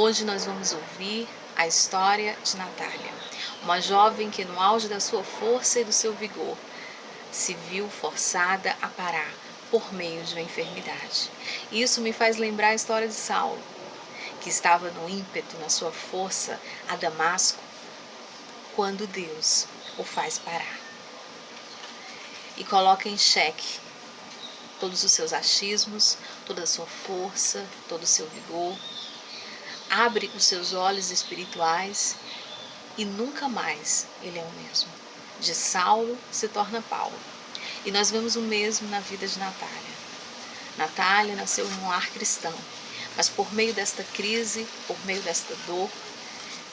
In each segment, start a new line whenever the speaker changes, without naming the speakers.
Hoje nós vamos ouvir a história de Natália, uma jovem que no auge da sua força e do seu vigor se viu forçada a parar por meio de uma enfermidade. Isso me faz lembrar a história de Saulo, que estava no ímpeto, na sua força, a Damasco, quando Deus o faz parar e coloca em xeque todos os seus achismos, toda a sua força, todo o seu vigor, abre os seus olhos espirituais e nunca mais ele é o mesmo. De Saulo se torna Paulo. E nós vemos o mesmo na vida de Natália. Natália nasceu num lar cristão, mas por meio desta crise, por meio desta dor,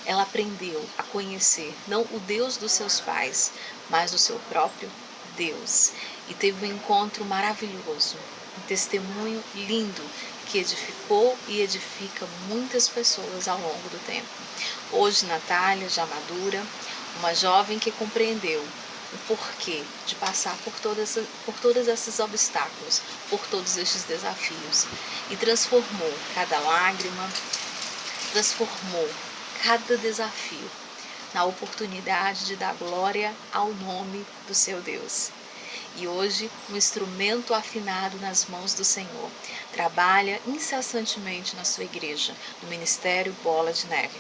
ela aprendeu a conhecer não o Deus dos seus pais, mas o seu próprio Deus. E teve um encontro maravilhoso, um testemunho lindo que edificou e edifica muitas pessoas ao longo do tempo. Hoje, Natália, já madura, uma jovem que compreendeu o porquê de passar por todos esses obstáculos, por todos estes desafios, e transformou cada lágrima, transformou cada desafio na oportunidade de dar glória ao nome do seu Deus. E hoje, um instrumento afinado nas mãos do Senhor, trabalha incessantemente na sua igreja, no Ministério Bola de Neve.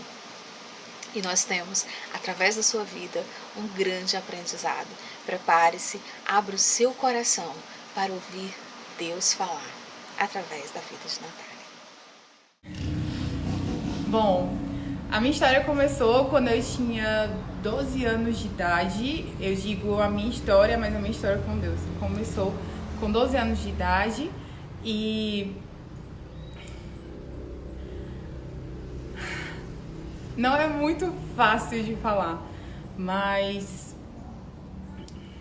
E nós temos, através da sua vida, um grande aprendizado. Prepare-se, abra o seu coração para ouvir Deus falar através da vida de Natália.
Bom, a minha história começou quando eu tinha 12 anos de idade. Eu digo a minha história, mas a minha história com Deus começou com 12 anos de idade e não é muito fácil de falar, mas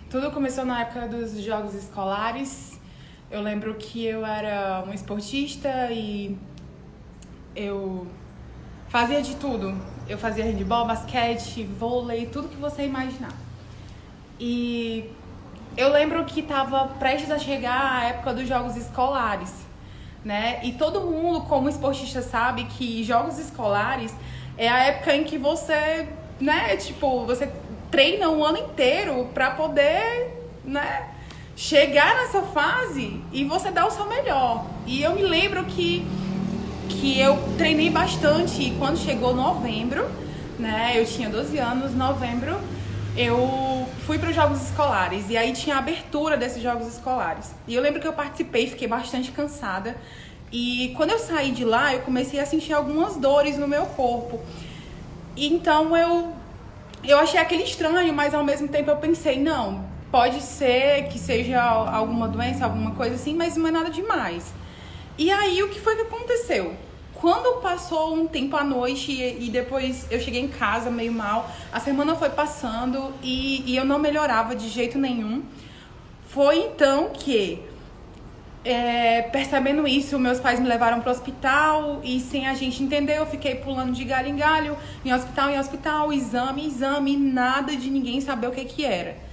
tudo começou na época dos jogos escolares. Eu lembro que eu era uma esportista e eu fazia de tudo. Eu fazia handebol, basquete, vôlei, tudo que você imaginar. E eu lembro que estava prestes a chegar a época dos jogos escolares, né? E todo mundo, como esportista, sabe que jogos escolares é a época em que você, né, você treina um ano inteiro para poder, né, chegar nessa fase e você dar o seu melhor. E eu me lembro que eu treinei bastante e quando chegou novembro, né, eu tinha 12 anos, novembro, eu fui para os jogos escolares e aí tinha a abertura desses jogos escolares. E eu lembro que eu participei, fiquei bastante cansada. E quando eu saí de lá, eu comecei a sentir algumas dores no meu corpo. Então eu achei aquele estranho, mas ao mesmo tempo eu pensei, não, pode ser que seja alguma doença, alguma coisa assim, mas não é nada demais. E aí o que foi que aconteceu? Quando passou um tempo à noite e depois eu cheguei em casa meio mal, a semana foi passando e eu não melhorava de jeito nenhum. Foi então que, percebendo isso, meus pais me levaram para o hospital e sem a gente entender, eu fiquei pulando de galho em galho, em hospital, exame, nada de ninguém saber o que era.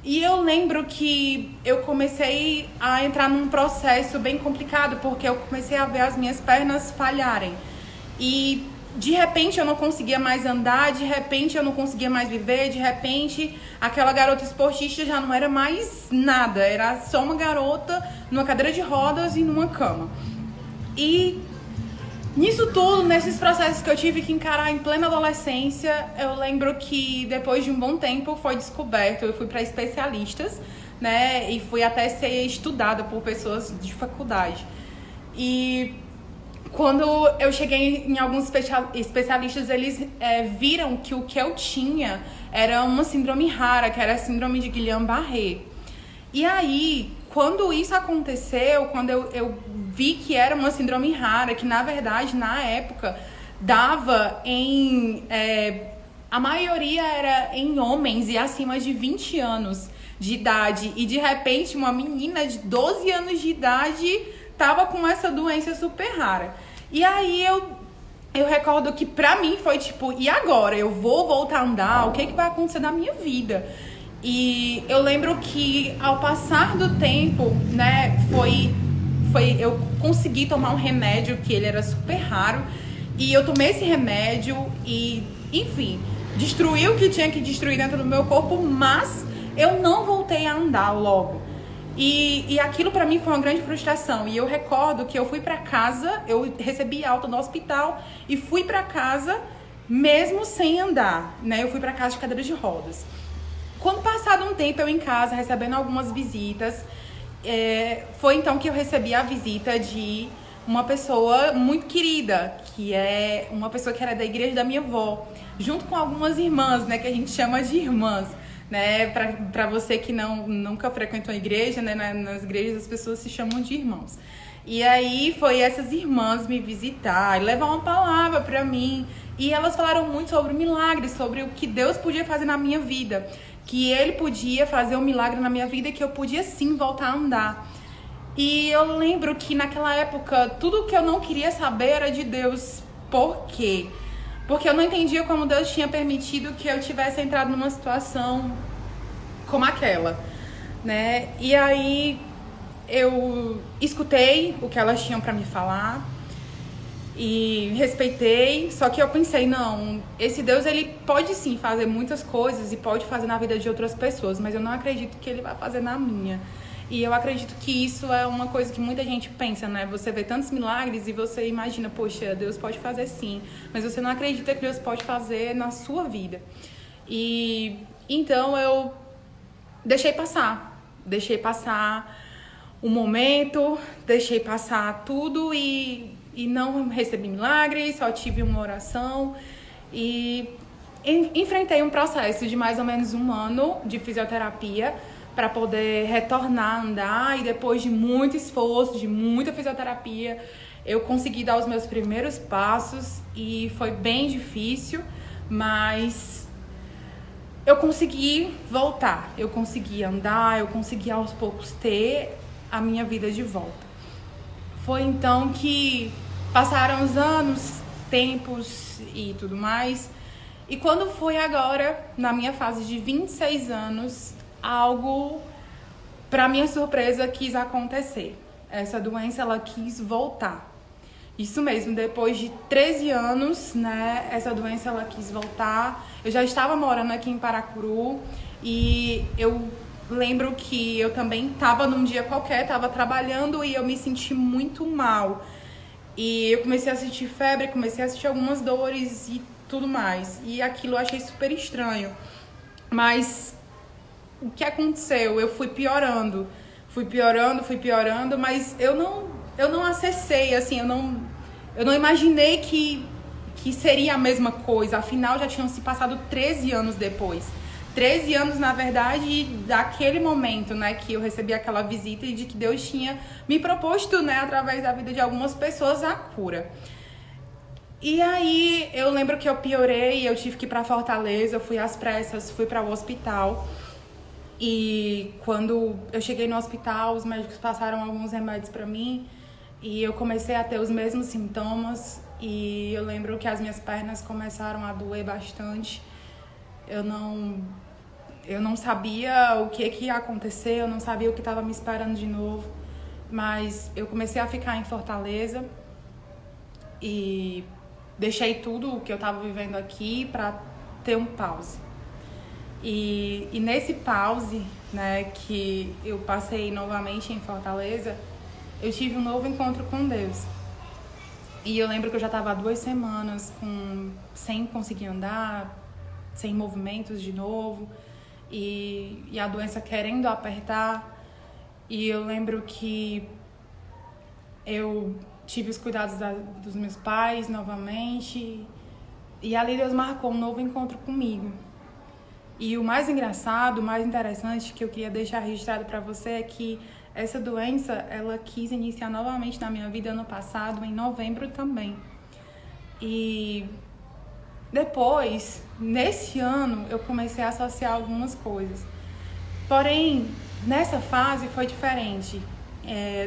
E eu lembro que eu comecei a entrar num processo bem complicado, porque eu comecei a ver as minhas pernas falharem. E de repente eu não conseguia mais andar, de repente eu não conseguia mais viver, de repente aquela garota esportista já não era mais nada, era só uma garota numa cadeira de rodas e numa cama. E nisso tudo, nesses processos que eu tive que encarar em plena adolescência, eu lembro que depois de um bom tempo foi descoberto, eu fui para especialistas, né, e fui até ser estudada por pessoas de faculdade. E quando eu cheguei em alguns especialistas, eles viram que o que eu tinha era uma síndrome rara, que era a síndrome de Guillain-Barré. E aí, quando isso aconteceu, quando eu vi que era uma síndrome rara, que na verdade, na época, dava em... a maioria era em homens e acima de 20 anos de idade. E de repente, uma menina de 12 anos de idade tava com essa doença super rara. E aí eu recordo que pra mim foi tipo, e agora? Eu vou voltar a andar? O que vai acontecer na minha vida? E eu lembro que ao passar do tempo, né, eu consegui tomar um remédio que ele era super raro E eu tomei esse remédio e, enfim, destruiu o que tinha que destruir dentro do meu corpo, mas eu não voltei a andar logo. E aquilo pra mim foi uma grande frustração. E eu recordo que eu fui pra casa, eu recebi alta no hospital e fui pra casa mesmo sem andar, né? Eu fui pra casa de cadeira de rodas. Quando passado um tempo eu em casa, recebendo algumas visitas, foi então que eu recebi a visita de uma pessoa muito querida, que é uma pessoa que era da igreja da minha avó, junto com algumas irmãs, né, que a gente chama de irmãs, né, pra você que nunca frequentou a igreja, né, nas igrejas as pessoas se chamam de irmãos. E aí foi essas irmãs me visitar e levar uma palavra pra mim, e elas falaram muito sobre o milagre, sobre o que Deus podia fazer na minha vida, que Ele podia fazer um milagre na minha vida e que eu podia sim voltar a andar. E eu lembro que naquela época, tudo que eu não queria saber era de Deus. Por quê? Porque eu não entendia como Deus tinha permitido que eu tivesse entrado numa situação como aquela, né? E aí eu escutei o que elas tinham pra me falar e respeitei, só que eu pensei, não, esse Deus, ele pode sim fazer muitas coisas e pode fazer na vida de outras pessoas, mas eu não acredito que ele vai fazer na minha. E eu acredito que isso é uma coisa que muita gente pensa, né? Você vê tantos milagres e você imagina, poxa, Deus pode fazer sim, mas você não acredita que Deus pode fazer na sua vida. E então eu deixei passar o momento, deixei passar tudo e não recebi milagre, só tive uma oração e enfrentei um processo de mais ou menos 1 ano de fisioterapia para poder retornar a andar, e depois de muito esforço, de muita fisioterapia, eu consegui dar os meus primeiros passos e foi bem difícil, mas eu consegui voltar, eu consegui andar, eu consegui aos poucos ter a minha vida de volta. Foi então que passaram os anos, tempos e tudo mais, e quando foi agora, na minha fase de 26 anos, algo, para minha surpresa, quis acontecer. Essa doença, ela quis voltar. Isso mesmo, depois de 13 anos, né, essa doença, ela quis voltar. Eu já estava morando aqui em Paracuru e eu lembro que eu também estava num dia qualquer, estava trabalhando e eu me senti muito mal. E eu comecei a sentir febre, comecei a sentir algumas dores e tudo mais. E aquilo eu achei super estranho. Mas o que aconteceu? Eu fui piorando, mas eu não acessei, assim, eu não imaginei que seria a mesma coisa. Afinal, já tinham se passado 13 anos depois. 13 anos, na verdade, daquele momento, né, que eu recebi aquela visita e de que Deus tinha me proposto, né, através da vida de algumas pessoas, a cura. E aí, eu lembro que eu piorei, eu tive que ir pra Fortaleza, eu fui às pressas, fui para o hospital. E quando eu cheguei no hospital, os médicos passaram alguns remédios pra mim e eu comecei a ter os mesmos sintomas. E eu lembro que as minhas pernas começaram a doer bastante. Eu não sabia o que ia acontecer, eu não sabia o que estava me esperando de novo. Mas eu comecei a ficar em Fortaleza e deixei tudo o que eu estava vivendo aqui para ter um pause. E nesse pause, né, que eu passei novamente em Fortaleza, eu tive um novo encontro com Deus. E eu lembro que eu já estava há 2 semanas sem conseguir andar, sem movimentos de novo, e a doença querendo apertar. E eu lembro que eu tive os cuidados dos meus pais novamente, e ali Deus marcou um novo encontro comigo. E o mais engraçado, o mais interessante que eu queria deixar registrado para você é que essa doença, ela quis iniciar novamente na minha vida ano passado, em novembro também. E depois, nesse ano, eu comecei a associar algumas coisas. Porém, nessa fase foi diferente.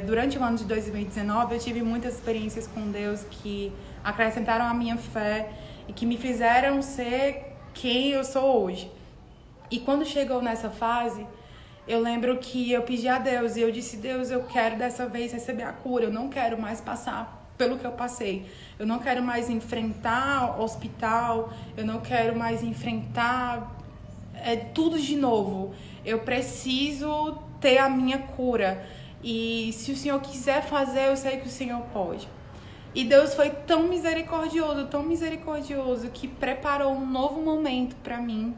Durante o ano de 2019, eu tive muitas experiências com Deus que acrescentaram a minha fé e que me fizeram ser quem eu sou hoje. E quando chegou nessa fase, eu lembro que eu pedi a Deus e eu disse: Deus, eu quero dessa vez receber a cura, eu não quero mais passar pelo que eu passei. eu não quero mais enfrentar hospital, eu não quero mais enfrentar tudo de novo. Eu preciso ter a minha cura. E se o Senhor quiser fazer, eu sei que o Senhor pode. E Deus foi tão misericordioso, que preparou um novo momento para mim,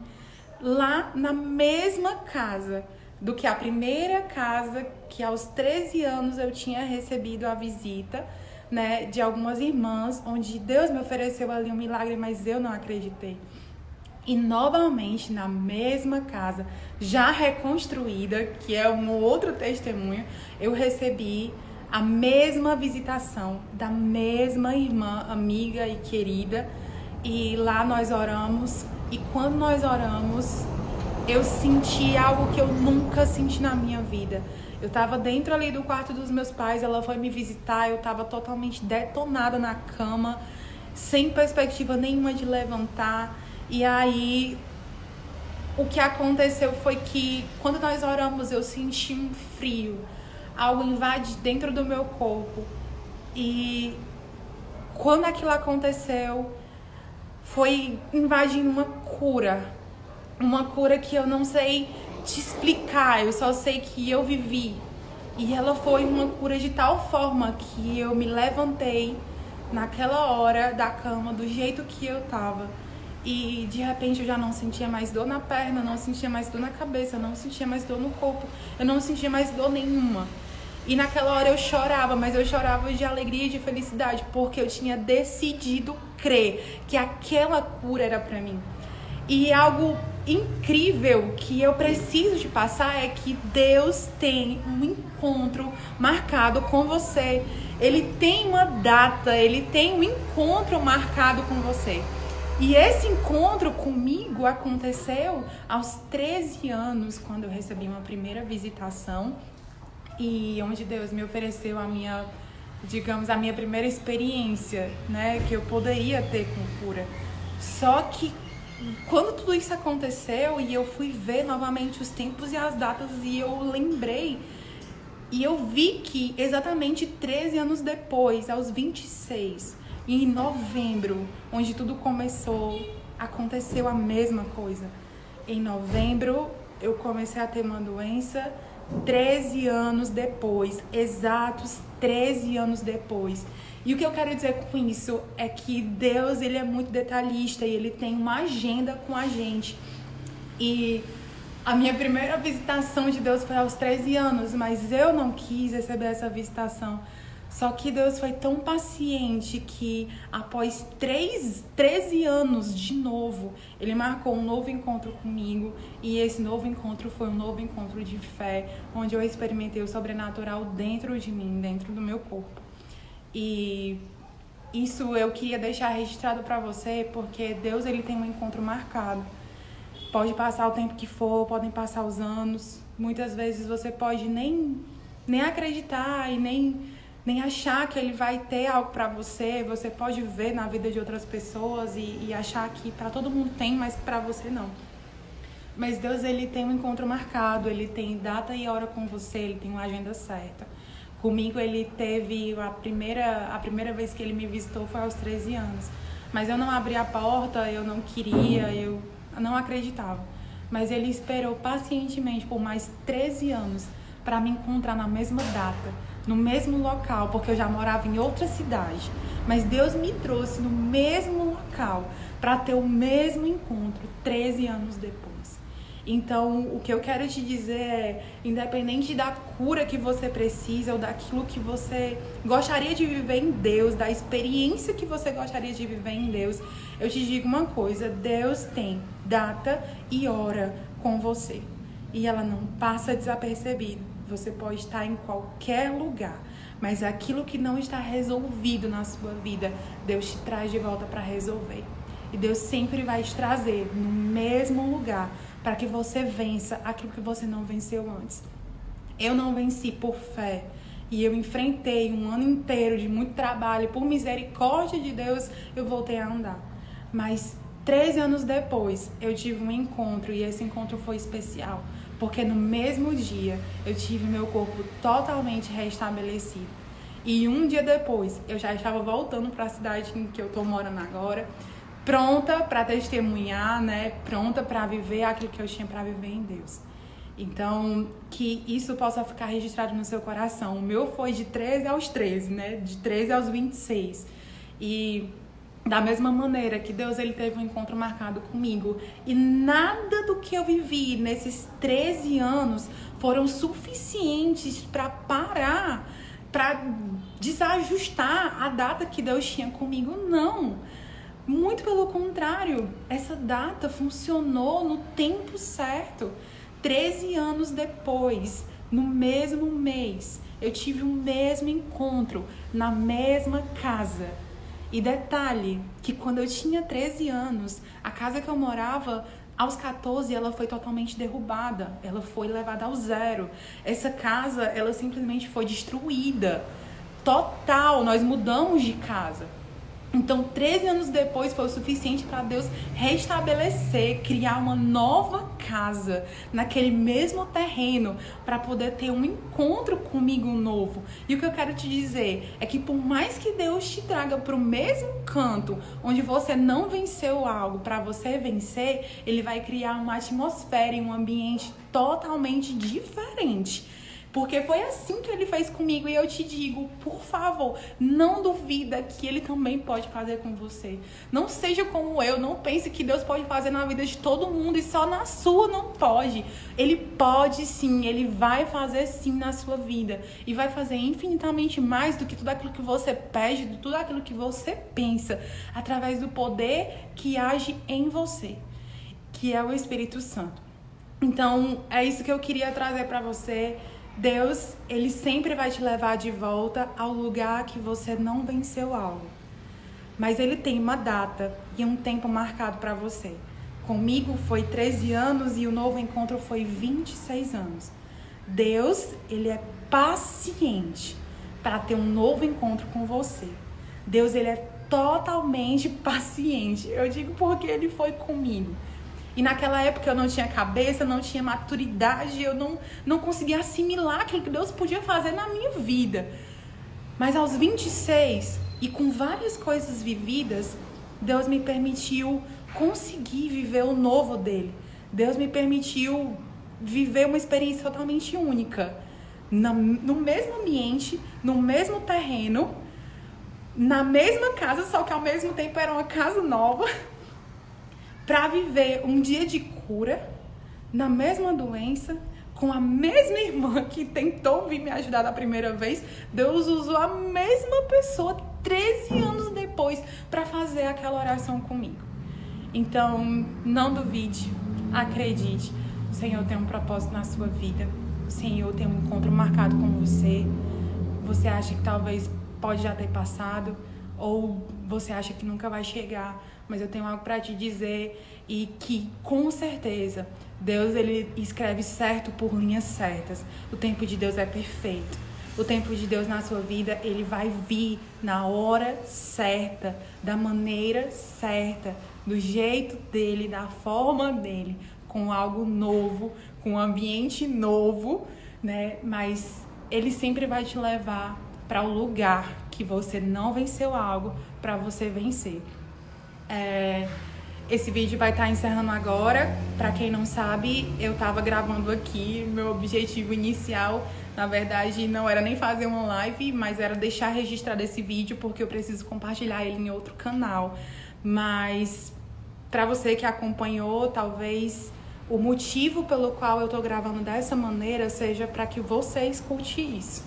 lá na mesma casa, do que a primeira casa que aos 13 anos eu tinha recebido a visita, né, de algumas irmãs, onde Deus me ofereceu ali um milagre, mas eu não acreditei. E novamente, na mesma casa, já reconstruída, que é um outro testemunho, eu recebi a mesma visitação da mesma irmã, amiga e querida. E lá nós oramos, e quando nós oramos, eu senti algo que eu nunca senti na minha vida. Eu tava dentro ali do quarto dos meus pais, ela foi me visitar, eu tava totalmente detonada na cama, sem perspectiva nenhuma de levantar. E aí, o que aconteceu foi que, quando nós oramos, eu senti um frio, algo invade dentro do meu corpo. E quando aquilo aconteceu, foi invadindo uma cura que eu não sei te explicar, eu só sei que eu vivi. E ela foi uma cura de tal forma que eu me levantei naquela hora da cama do jeito que eu tava. E de repente eu já não sentia mais dor na perna, não sentia mais dor na cabeça, não sentia mais dor no corpo, eu não sentia mais dor nenhuma. E naquela hora eu chorava, mas eu chorava de alegria e de felicidade, porque eu tinha decidido crer que aquela cura era pra mim. E algo incrível que eu preciso te passar é que Deus tem um encontro marcado com você. Ele tem uma data, ele tem um encontro marcado com você. E esse encontro comigo aconteceu aos 13 anos, quando eu recebi uma primeira visitação, e onde Deus me ofereceu a minha primeira experiência, né, que eu poderia ter com cura. Só que quando tudo isso aconteceu e eu fui ver novamente os tempos e as datas, e eu lembrei, e eu vi que exatamente 13 anos depois, aos 26, em novembro, onde tudo começou, aconteceu a mesma coisa. Em novembro, eu comecei a ter uma doença. 13 anos depois, exatos 13 anos depois. E o que eu quero dizer com isso é que Deus, ele é muito detalhista e ele tem uma agenda com a gente. E a minha primeira visitação de Deus foi aos 13 anos, mas eu não quis receber essa visitação. Só que Deus foi tão paciente que após 13 anos de novo, ele marcou um novo encontro comigo. E esse novo encontro foi um novo encontro de fé, onde eu experimentei o sobrenatural dentro de mim, dentro do meu corpo. E isso eu queria deixar registrado para você, porque Deus, ele tem um encontro marcado. Pode passar o tempo que for, podem passar os anos. Muitas vezes você pode nem acreditar e nem achar que ele vai ter algo pra você. Você pode ver na vida de outras pessoas e achar que pra todo mundo tem, mas pra você não. Mas Deus, ele tem um encontro marcado, ele tem data e hora com você, ele tem uma agenda certa. Comigo, ele teve a primeira vez que ele me visitou foi aos 13 anos. Mas eu não abri a porta, eu não queria, eu não acreditava. Mas ele esperou pacientemente por mais 13 anos pra me encontrar na mesma data, no mesmo local, porque eu já morava em outra cidade. Mas Deus me trouxe no mesmo local para ter o mesmo encontro 13 anos depois. Então, o que eu quero te dizer é, independente da cura que você precisa ou daquilo que você gostaria de viver em Deus, da experiência que você gostaria de viver em Deus, eu te digo uma coisa: Deus tem data e hora com você. E ela não passa desapercebida. Você pode estar em qualquer lugar, mas aquilo que não está resolvido na sua vida, Deus te traz de volta para resolver. E Deus sempre vai te trazer no mesmo lugar para que você vença aquilo que você não venceu antes. Eu não venci por fé e eu enfrentei um ano inteiro de muito trabalho e por misericórdia de Deus eu voltei a andar. Mas 13 anos depois eu tive um encontro e esse encontro foi especial. Porque no mesmo dia eu tive meu corpo totalmente restabelecido. E um dia depois, eu já estava voltando para a cidade em que eu tô morando agora, pronta para testemunhar, né? Pronta para viver aquilo que eu tinha para viver em Deus. Então, que isso possa ficar registrado no seu coração. O meu foi de 13 aos 13, né? De 13 aos 26. E da mesma maneira que Deus ele teve um encontro marcado comigo. E nada do que eu vivi nesses 13 anos foram suficientes para parar, para desajustar a data que Deus tinha comigo. Não. Muito pelo contrário. Essa data funcionou no tempo certo. 13 anos depois, no mesmo mês, eu tive o mesmo encontro na mesma casa. E detalhe, que quando eu tinha 13 anos, a casa que eu morava, aos 14, ela foi totalmente derrubada. Ela foi levada ao zero. Essa casa, ela simplesmente foi destruída. Total, nós mudamos de casa. Então, 13 anos depois foi o suficiente para Deus restabelecer, criar uma nova casa naquele mesmo terreno para poder ter um encontro comigo novo. E o que eu quero te dizer é que por mais que Deus te traga para o mesmo canto onde você não venceu algo para você vencer, Ele vai criar uma atmosfera e um ambiente totalmente diferente. Porque foi assim que Ele fez comigo. E eu te digo, por favor, não duvida que Ele também pode fazer com você. Não seja como eu, não pense que Deus pode fazer na vida de todo mundo e só na sua não pode. Ele pode sim, Ele vai fazer sim na sua vida. E vai fazer infinitamente mais do que tudo aquilo que você pede, de tudo aquilo que você pensa, através do poder que age em você, que é o Espírito Santo. Então, é isso que eu queria trazer para você. Deus, Ele sempre vai te levar de volta ao lugar que você não venceu algo. Mas Ele tem uma data e um tempo marcado para você. Comigo foi 13 anos e o novo encontro foi 26 anos. Deus, Ele é paciente para ter um novo encontro com você. Deus, Ele é totalmente paciente. Eu digo porque Ele foi comigo. E naquela época eu não tinha cabeça, não tinha maturidade, eu não conseguia assimilar aquilo que Deus podia fazer na minha vida. Mas aos 26, e com várias coisas vividas, Deus me permitiu conseguir viver o novo dele. Deus me permitiu viver uma experiência totalmente única. No mesmo ambiente, no mesmo terreno, na mesma casa, só que ao mesmo tempo era uma casa nova. Para viver um dia de cura, na mesma doença, com a mesma irmã que tentou vir me ajudar da primeira vez, Deus usou a mesma pessoa 13 anos depois para fazer aquela oração comigo. Então, não duvide, acredite, o Senhor tem um propósito na sua vida, o Senhor tem um encontro marcado com você. Você acha que talvez pode já ter passado, ou você acha que nunca vai chegar, mas eu tenho algo para te dizer e que com certeza Deus ele escreve certo por linhas certas. O tempo de Deus é perfeito. O tempo de Deus na sua vida, ele vai vir na hora certa, da maneira certa, do jeito dele, da forma dele, com algo novo, com um ambiente novo, né? Mas ele sempre vai te levar para o lugar que você não venceu algo, para você vencer. Esse vídeo vai estar encerrando agora. Para quem não sabe, eu estava gravando aqui. Meu objetivo inicial, na verdade, não era nem fazer uma live, mas era deixar registrado esse vídeo, porque eu preciso compartilhar ele em outro canal. Mas para você que acompanhou, talvez o motivo pelo qual eu estou gravando dessa maneira seja para que você escute isso.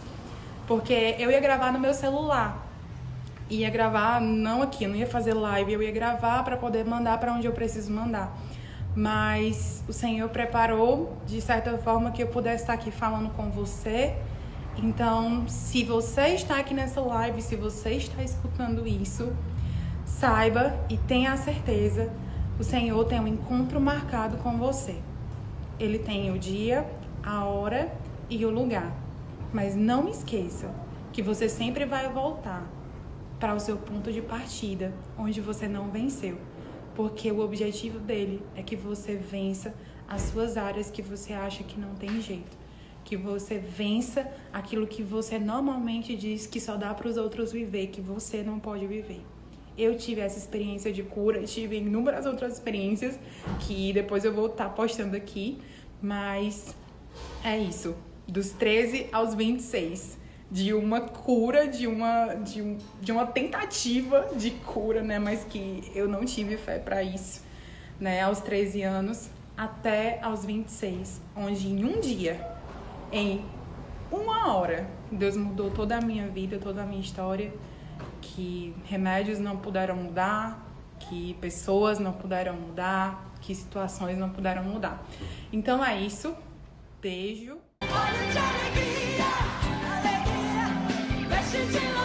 Porque eu ia gravar no meu celular. Ia gravar, não aqui, eu não ia fazer live, eu ia gravar para poder mandar para onde eu preciso mandar. Mas o Senhor preparou, de certa forma, que eu pudesse estar aqui falando com você. Então, se você está aqui nessa live, se você está escutando isso, saiba e tenha a certeza, o Senhor tem um encontro marcado com você. Ele tem o dia, a hora e o lugar. Mas não esqueça que você sempre vai voltar para o seu ponto de partida, onde você não venceu. Porque o objetivo dele é que você vença as suas áreas que você acha que não tem jeito. que você vença aquilo que você normalmente diz que só dá para os outros viver, que você não pode viver. Eu tive essa experiência de cura, tive inúmeras outras experiências que depois eu vou estar postando aqui, mas é isso, dos 13 aos 26, de uma cura, de uma tentativa de cura, né, mas que eu não tive fé para isso, né, aos 13 anos até aos 26, onde em um dia, em uma hora, Deus mudou toda a minha vida, toda a minha história, que remédios não puderam mudar, que pessoas não puderam mudar, que situações não puderam mudar. Então é isso. Beijo.
Olha de alegria, alegria, veste de